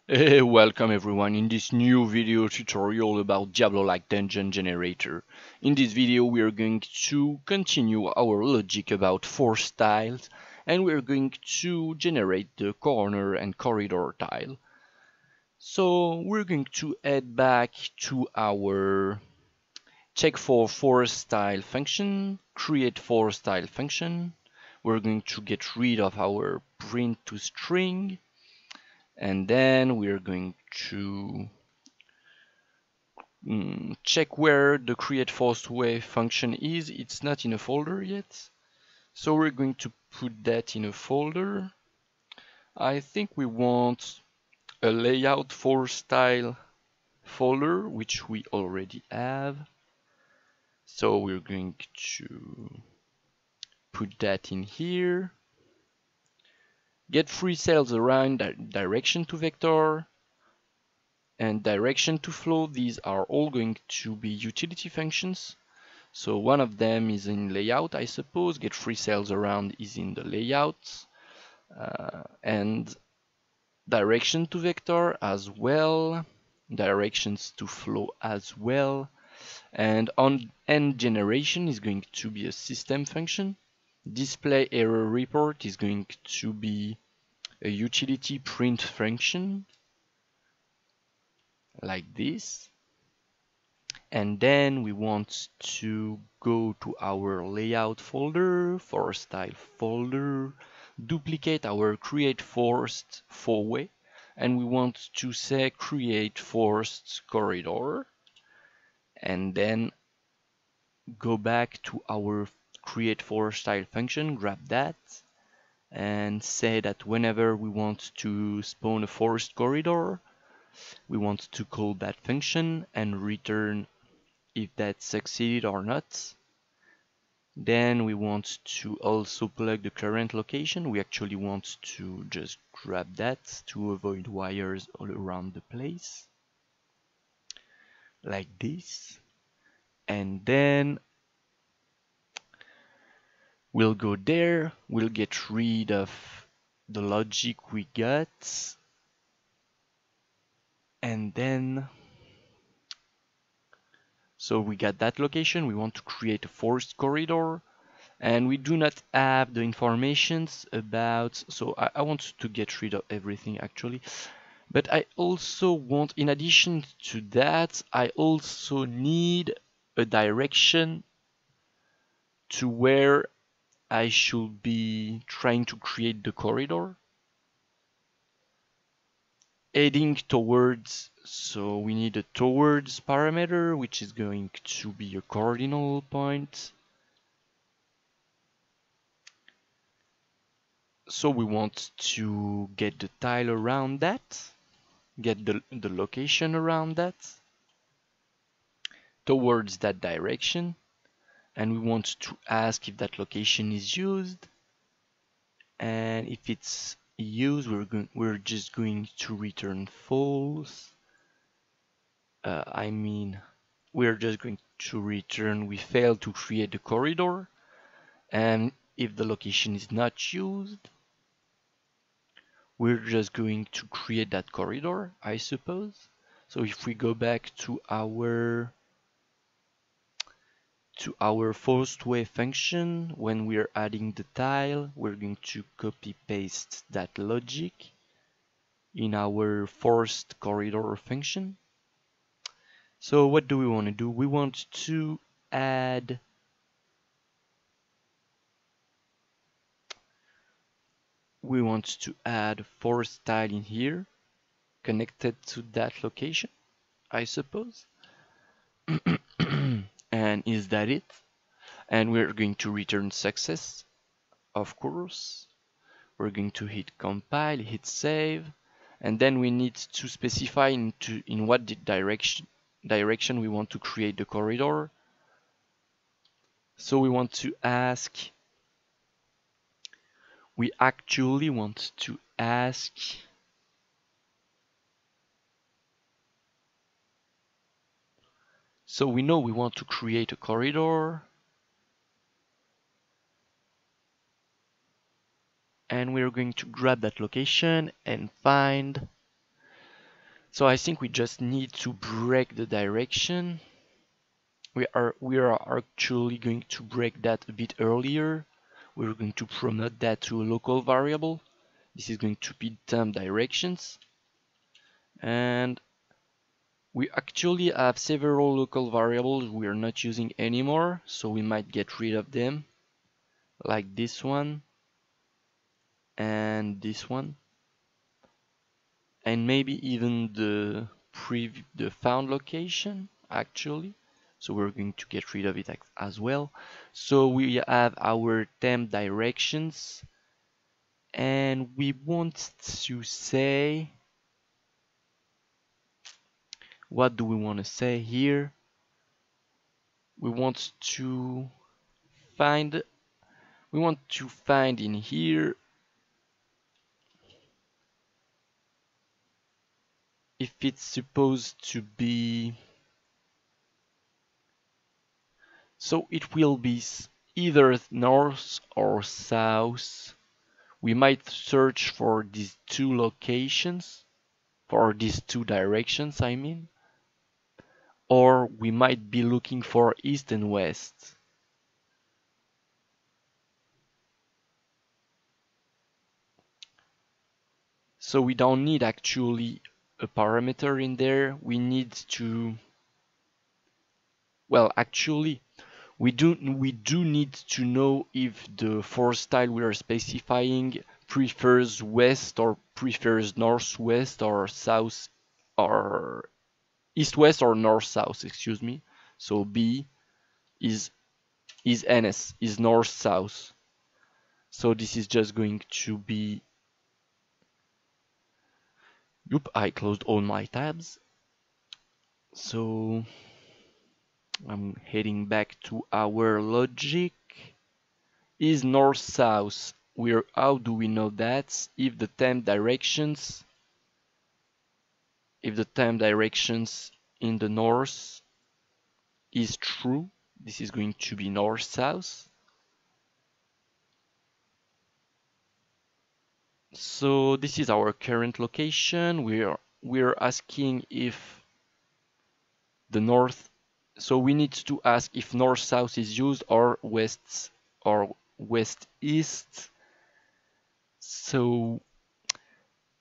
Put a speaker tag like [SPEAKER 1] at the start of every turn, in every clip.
[SPEAKER 1] Hey, welcome everyone in this new video tutorial about Diablo-like dungeon generator. In this video we are going to continue our logic about force tiles and we are going to generate the corner and corridor tile. So we're going to head back to our check for force tile function, create force tile function. We're going to get rid of our print to string. And then we're going to check where the create force wave function is. It's not in a folder yet. So we're going to put that in a folder. I think we want a layout for style folder, which we already have. So we're going to put that in here. Get free cells around direction to vector and direction to flow. These are all going to be utility functions. So one of them is in layout, I suppose. Get free cells around is in the layout. And direction to vector as well. Directions to flow as well. And on end generation is going to be a system function. Display error report is going to be a utility print function like this. And then we want to go to our layout folder, force tile folder, duplicate our create forced four-way, and we want to say create forced corridor, and then go back to our create force tile function, grab that, and say that whenever we want to spawn a forced corridor, we want to call that function and return if that succeeded or not. Then we want to also plug the current location. We actually want to just grab that to avoid wires all around the place. Like this. And then we'll go there. We'll get rid of the logic we got. And then so we got that location. We want to create a forced corridor. And we do not have the informations about, so I want to get rid of everything actually. But I also want, in addition to that, I also need a direction to where I should be trying to create the corridor. Heading towards, so we need a towards parameter, which is going to be a cardinal point. So we want to get the tile around that, get the location around that, towards that direction, and we want to ask if that location is used, and if it's used, we're just going to return false. I mean, we're just going to return we failed to create the corridor, and if the location is not used, we're just going to create that corridor, I suppose. So if we go back to our forced wave function, when we're adding the tile, we're going to copy paste that logic in our forced corridor function. So what do we want to do? We want to add force tile in here connected to that location, I suppose. And is that it? And we're going to return success, of course. We're going to hit compile, hit save, and then we need to specify in what direction we want to create the corridor. So we want to ask, we actually want to ask so we know we want to create a corridor, and we're going to grab that location and find So I think we just need to break the direction. We are actually going to break that a bit earlier. We're going to promote that to a local variable. This is going to be temp directions. And we actually have several local variables we are not using anymore, so we might get rid of them, like this one and this one, and maybe even the found location actually. So we're going to get rid of it as well. So we have our temp directions, and we want to say, what do we want to say here? We want to find in here if it's supposed to be, so it will be either north or south. We might search for these two locations, for these two directions, I mean, or we might be looking for east and west. So we don't need actually a parameter in there. We need to, well, actually, we do need to know if the force style we are specifying prefers west or prefers northwest or south or east-west or north-south, excuse me. So B is NS, is north-south. So this is just going to be, oop, I closed all my tabs. So I'm heading back to our logic. Is north-south. How do we know that? If the temp directions in the north is true, this is going to be north-south. So this is our current location. We're asking if the north, so we need to ask if north-south is used or west-east. So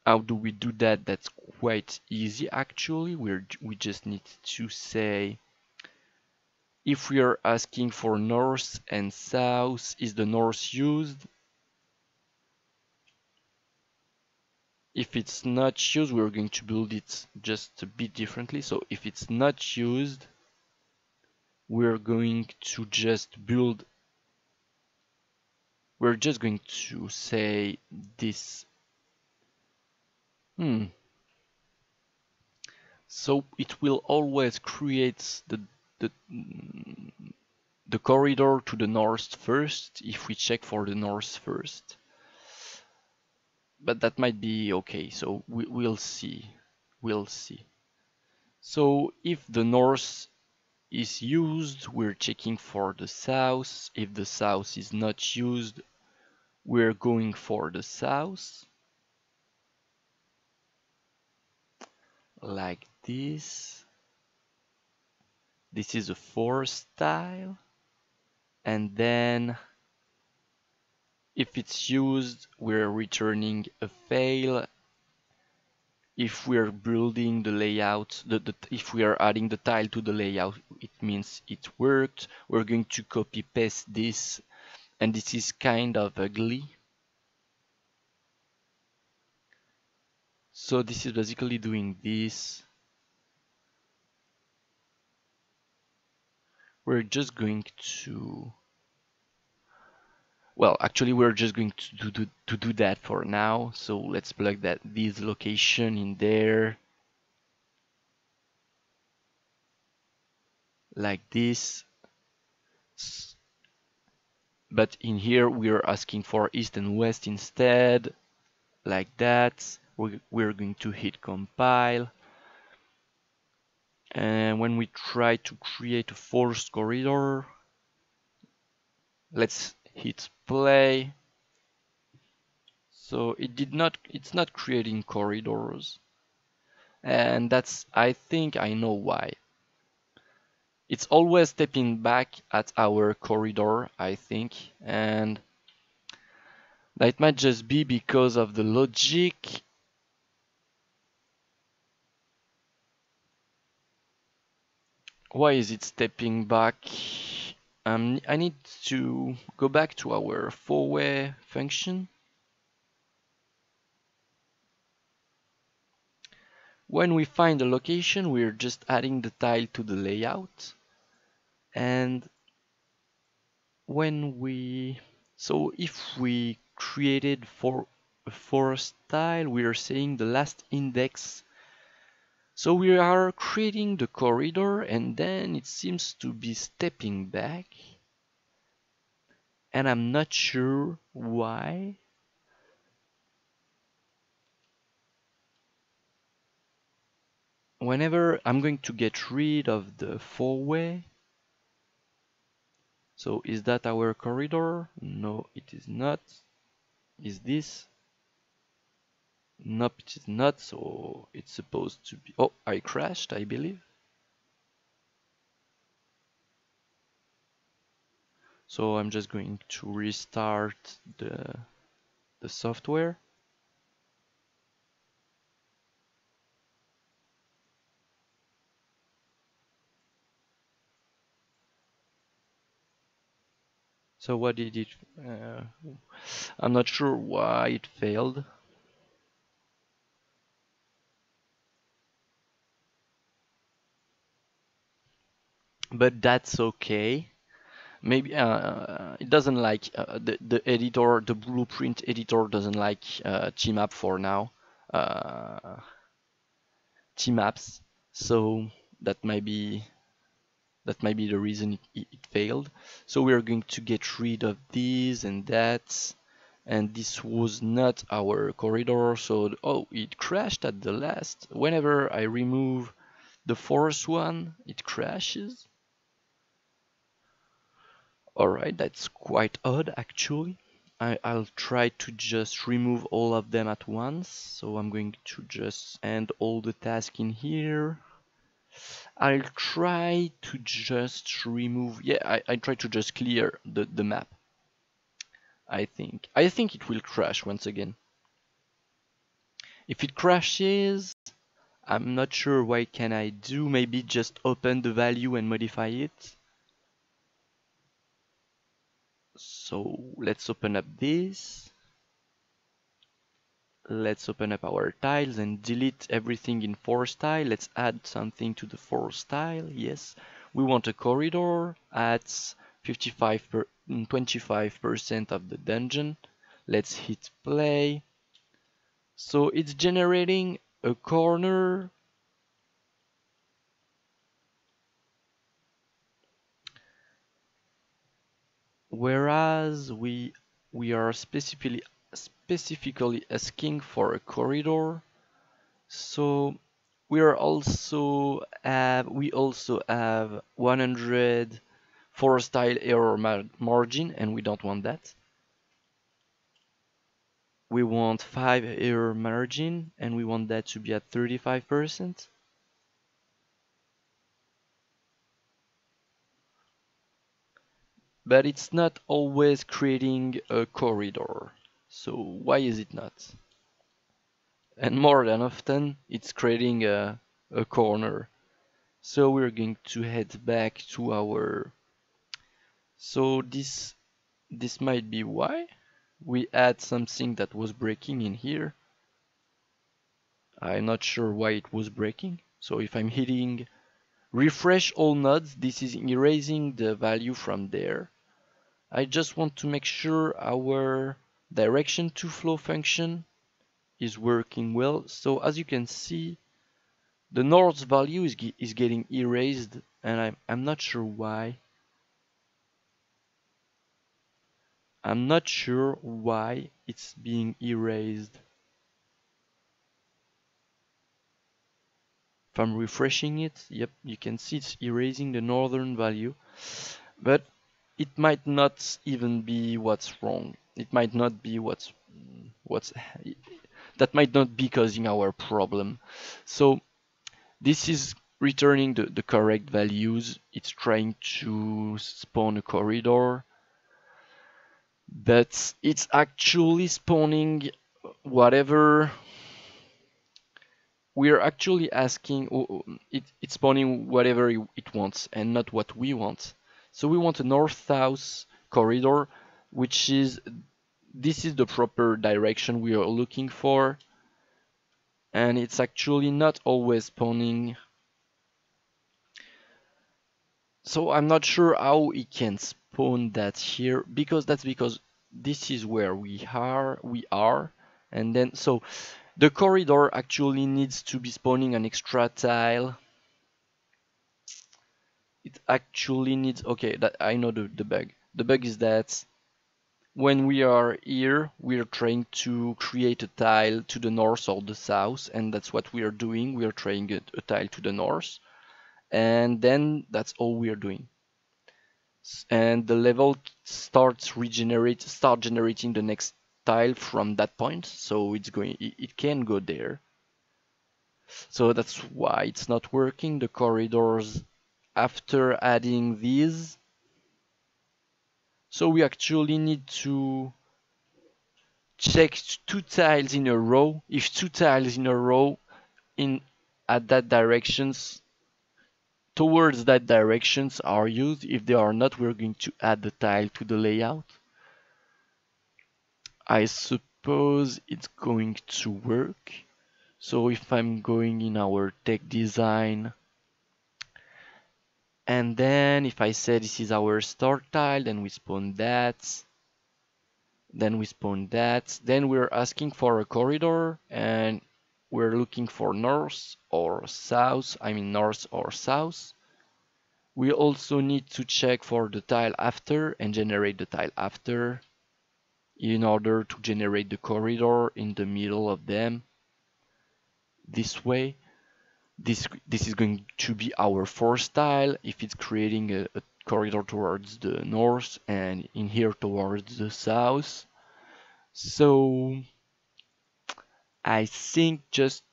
[SPEAKER 1] how do we do that? That's quite easy actually. We just need to say, if we are asking for north and south, is the north used? If it's not used, we're going to build it just a bit differently. So if it's not used, we're going to just build, we're just going to say this. So it will always create the corridor to the north first if we check for the north first. But that might be okay, so we'll see. We'll see. So if the north is used, we're checking for the south. If the south is not used, we're going for the south. Like this. This is a force style. And then if it's used, we're returning a fail. If we're building the layout, if we are adding the tile to the layout, it means it worked. We're going to copy paste this, and this is kind of ugly. So this is basically doing this. We're just going to, well, actually we're just going to do that for now. So let's plug this location in there. Like this. But in here we're asking for east and west instead. Like that. We're going to hit compile. And when we try to create a force corridor, let's hit play. So it's not creating corridors. and that's, I think I know why. It's always stepping back at our corridor, I think, and that might just be because of the logic. Why is it stepping back? I need to go back to our four-way function. When we find a location, we're just adding the tile to the layout. And so if we created for a forest tile, we are saying the last index. So we are creating the corridor and then it seems to be stepping back. And I'm not sure why. Whenever I'm going to get rid of the four-way. So is that our corridor? No, it is not. Is this? Nope, it is not. So it's supposed to be. Oh, I crashed, I believe. So I'm just going to restart the software. So what did it? I'm not sure why it failed. But that's okay. Maybe it doesn't like the editor, the blueprint editor doesn't like tmap for now. Tmaps, so that might be the reason it failed. So we are going to get rid of these and that, and this was not our corridor. So oh, it crashed at the last. Whenever I remove the forest one, it crashes. Alright, that's quite odd actually. I'll try to just remove all of them at once. So I'm going to just end all the tasks in here. I'll try to just remove, yeah, I try to just clear the map. I think it will crash once again. If it crashes, I'm not sure what can I do. Maybe just open the value and modify it. So let's open up this. Let's open up our tiles and delete everything in forest tile. Let's add something to the forest tile. Yes, we want a corridor at 25% of the dungeon. Let's hit play. So it's generating a corner. Whereas we are specifically asking for a corridor. So we also have 100 forest tile error margin, and we don't want that. We want 5 error margin, and we want that to be at 35%. But it's not always creating a corridor. So why is it not? And more than often, it's creating a corner. So we're going to head back to our. So this might be why we add something that was breaking in here. I'm not sure why it was breaking. So if I'm hitting refresh all nodes, this is erasing the value from there. I just want to make sure our direction to flow function is working well. So as you can see, the north value is getting erased, and I'm not sure why. I'm not sure why it's being erased. If I'm refreshing it, yep, you can see it's erasing the northern value, but it might not even be what's wrong. It might not be what's that might not be causing our problem. So This is returning the correct values. It's trying to spawn a corridor, but it's actually spawning whatever we're actually asking. It's spawning whatever it wants and not what we want. So we want a north-south corridor, which is this is the proper direction we are looking for, and it's actually not always spawning. So I'm not sure how it can spawn that here, because this is where we are, and then so the corridor actually needs to be spawning an extra tile. It actually needs, okay, that I know the bug. The bug is that when we are here, we are trying to create a tile to the north or the south, and that's what we are doing. We are trying a tile to the north, and then that's all we are doing. And the level start generating the next tile from that point, so it can go there. So that's why it's not working. The corridors after adding these, so we actually need to check 2 tiles in a row. If 2 tiles in a row in at that directions towards that directions are used. If they are not, we're going to add the tile to the layout. I suppose it's going to work. So if I'm going in our tech design, and then if I say this is our start tile, then we spawn that, then we spawn that, then we're asking for a corridor, and we're looking for north or south, north or south. We also need to check for the tile after and generate the tile after in order to generate the corridor in the middle of them. This way, this is going to be our fourth tile if it's creating a corridor towards the north and in here towards the south. So I think just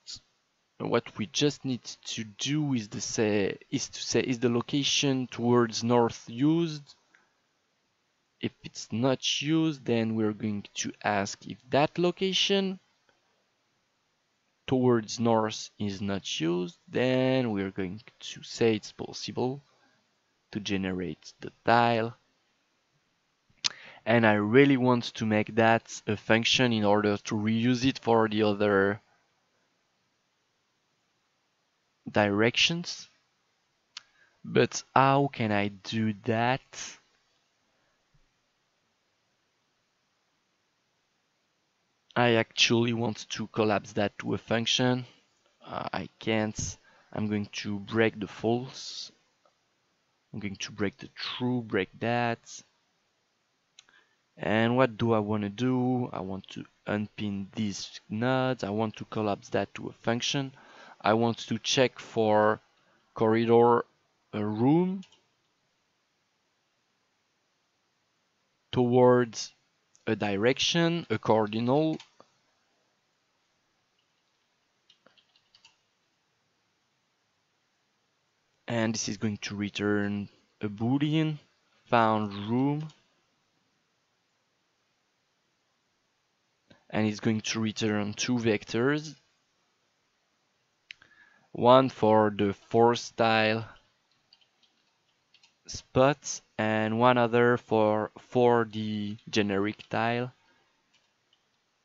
[SPEAKER 1] what we just need to do is to say is the location towards north used. If it's not used, then we're going to ask if that location towards north is not used, then we're going to say it's possible to generate the tile. And I really want to make that a function in order to reuse it for the other directions. But how can I do that? I actually want to collapse that to a function. I can't. I'm going to break the false. I'm going to break the true, break that. And what do I want to do? I want to unpin these nodes. I want to collapse that to a function. I want to check for corridor room towards a direction, a cardinal. And this is going to return a boolean found room. And it's going to return 2 vectors. One for the fourth tile spot and one other for the generic tile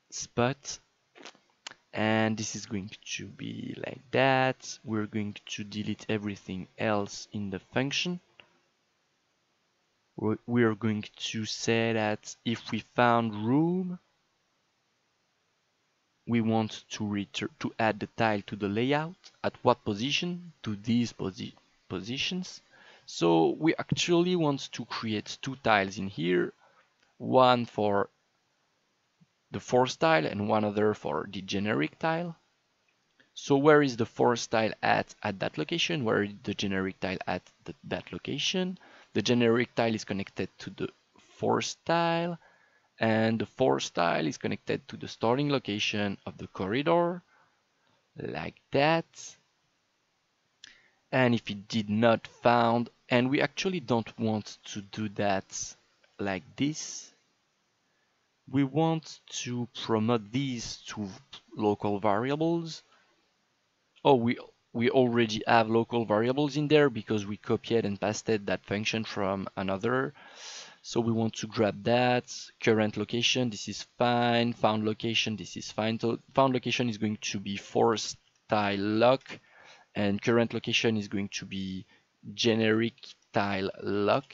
[SPEAKER 1] spot. And this is going to be like that. We're going to delete everything else in the function. We're going to say that if we found room, we want to add the tile to the layout. At what position? To these positions. So we actually want to create 2 tiles in here, one for the fourth tile and one other for the generic tile. So where is the fourth tile at that location? Where is the generic tile at that location? The generic tile is connected to the fourth tile, and the fourth tile is connected to the starting location of the corridor, like that. And if it did not found, and we actually don't want to do that like this, we want to promote these to local variables. Oh, we already have local variables in there because we copied and pasted that function from another. So we want to grab that. Current location, this is fine. Found location, this is fine. So found location is going to be for style lock, and current location is going to be generic tile lock.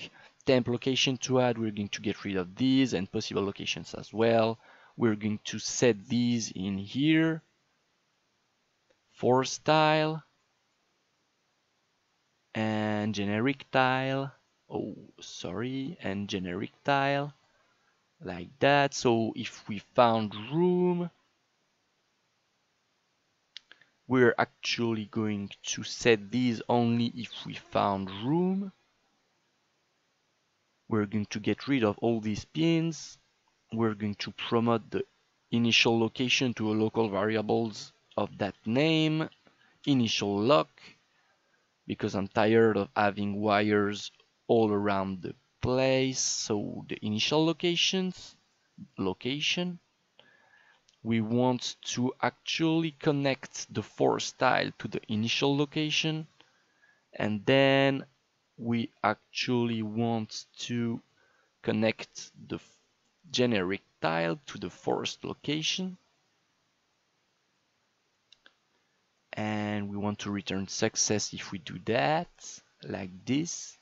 [SPEAKER 1] Temp location to add, we're going to get rid of these and possible locations as well. We're going to set these in here. For style and generic tile. Oh, sorry, and generic tile like that. So if we found room, we're actually going to set these only if we found room. We're going to get rid of all these pins. We're going to promote the initial location to a local variables of that name, initial lock, because I'm tired of having wires all around the place. So the initial location, we want to actually connect the for style to the initial location, and then we actually want to connect the generic tile to the forced location, and we want to return success if we do that, like this.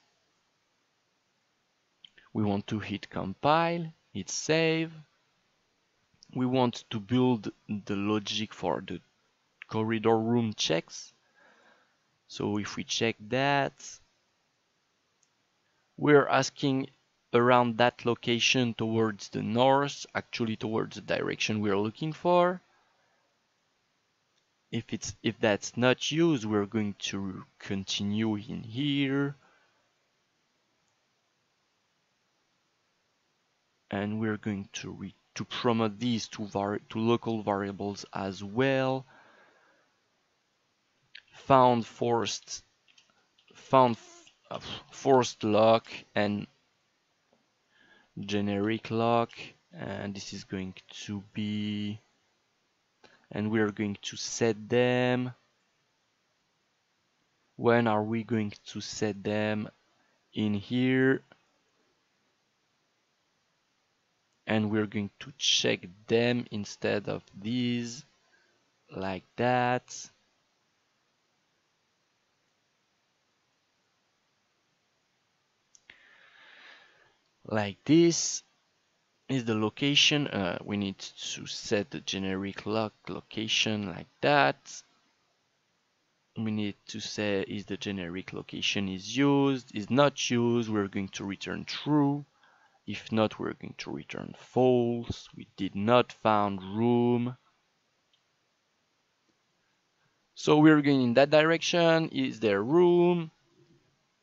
[SPEAKER 1] We want to hit compile, hit save. We want to build the logic for the corridor room checks. So if we check that, we're asking around that location towards the north, actually towards the direction we're looking for. If that's not used, we're going to continue in here. And we're going to promote these to local variables as well. Found forced lock and generic lock, and this is going to be, and we're going to set them. When are we going to set them? In here, and we're going to check them instead of these, like that. Like this is the location. We need to set the generic lock location like that. We need to say is the generic location is used, is not used, we're going to return true. If not, we're going to return false. We did not found room. So we're going in that direction. Is there room?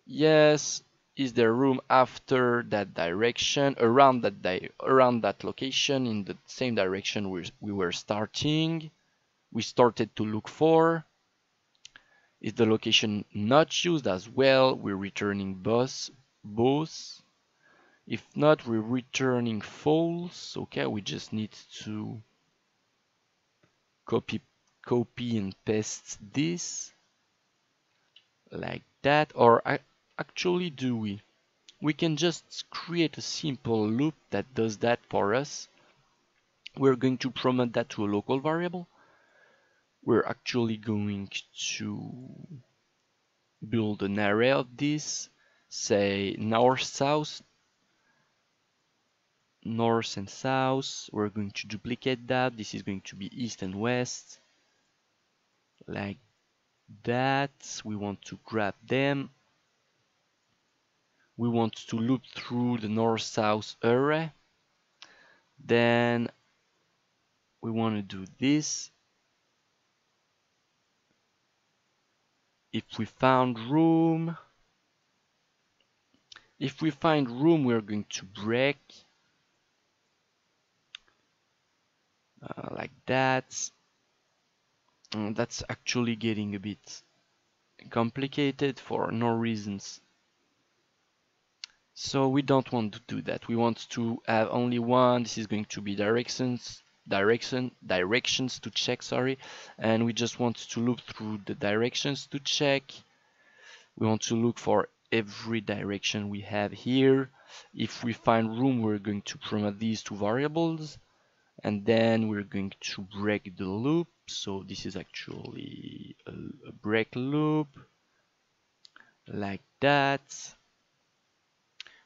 [SPEAKER 1] Yes. Is there room after that direction, around that location, in the same direction we were starting? We started to look for. Is the location not used as well? We're returning both. If not, we're returning false. Okay, we just need to copy and paste this like that. Or actually, do we can just create a simple loop that does that for us. We're going to promote that to a local variable. We're actually going to build an array of this, say north south, north and south. We're going to duplicate that. This is going to be east and west, like that. We want to grab them. We want to loop through the north-south array. Then we want to do this. If we find room, we're going to break like that. That's actually getting a bit complicated for no reasons. So we don't want to do that. We want to have only one. This is going to be directions to check, sorry. And we just want to look through the directions to check. We want to look for every direction we have here. If we find room, we're going to promote these two variables, and then we're going to break the loop. So this is actually a break loop like that.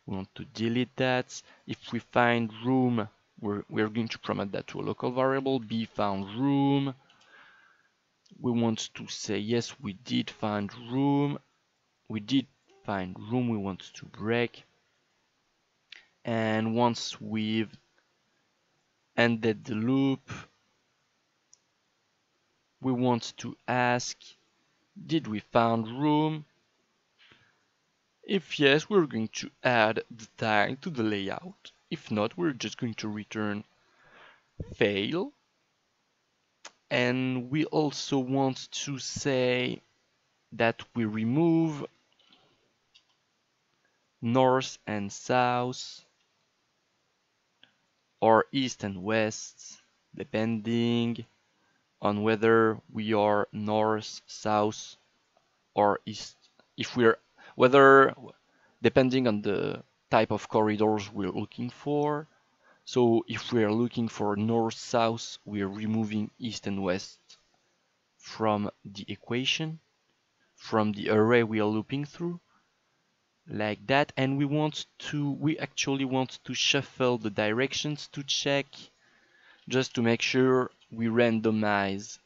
[SPEAKER 1] We want to delete that. If we find room, we're going to promote that to a local variable, b found room. We want to say yes, we did find room. We did find room, we want to break. And once we've ended the loop, we want to ask, did we found room? If yes, we're going to add the tag to the layout. If not, we're just going to return fail. And we also want to say that we remove north and south or east and west, depending on whether we are north, south, or east. If we're whether depending on the type of corridors we're looking for. So if we're looking for north-south, we're removing east and west from the equation, from the array we are looping through, like that. And we actually want to shuffle the directions to check, just to make sure we randomize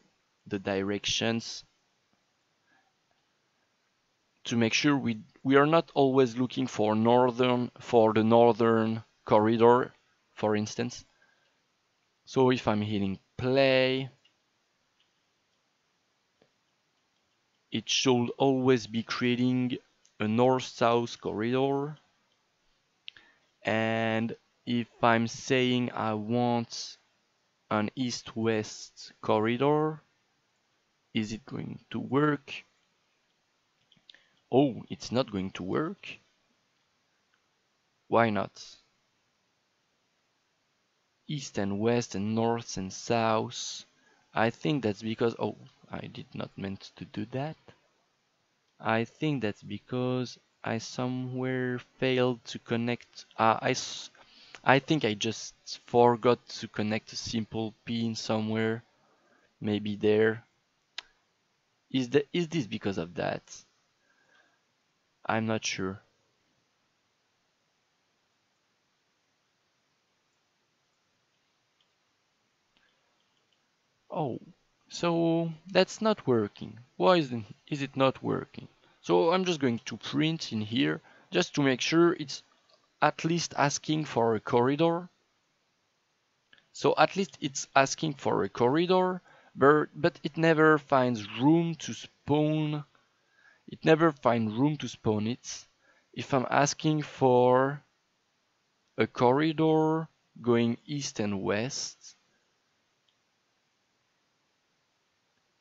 [SPEAKER 1] the directions, to make sure we are not always looking for the northern corridor, for instance. So if I'm hitting play, it should always be creating a north-south corridor. And if I'm saying I want an east-west corridor, is it going to work? Oh, it's not going to work. Why not? East and west and north and south. I think that's because, oh, I did not meant to do that. I think that's because I somewhere failed to connect. I think I just forgot to connect a simple pin somewhere. Maybe there. Is this because of that? I'm not sure. Oh, so that's not working. Why is it not working? So I'm just going to print in here just to make sure it's at least asking for a corridor. So at least it's asking for a corridor, but it never finds room to spawn. It never finds room to spawn it. If I'm asking for a corridor going east and west,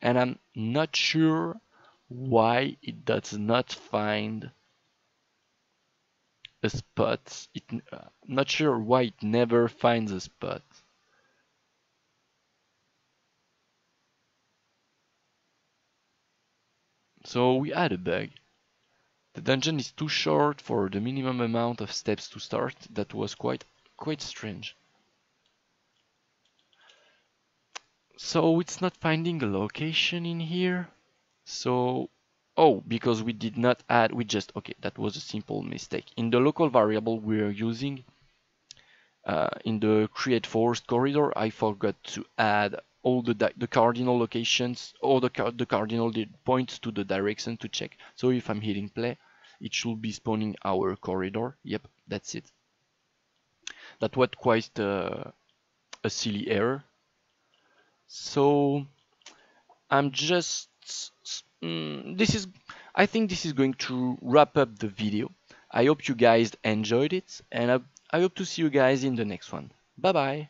[SPEAKER 1] and I'm not sure why it does not find a spot. Not sure why it never finds a spot. So we had a bug. The dungeon is too short for the minimum amount of steps to start. That was quite strange. So it's not finding a location in here. So, oh, because we did not add, okay, that was a simple mistake. In the local variable we're using, in the create forest corridor, I forgot to add all the cardinal locations, or the cardinal points to the direction to check. So if I'm hitting play, it should be spawning our corridor. Yep, that's it. That was quite a silly error. So I'm just I think this is going to wrap up the video. I hope you guys enjoyed it, and I hope to see you guys in the next one. Bye bye.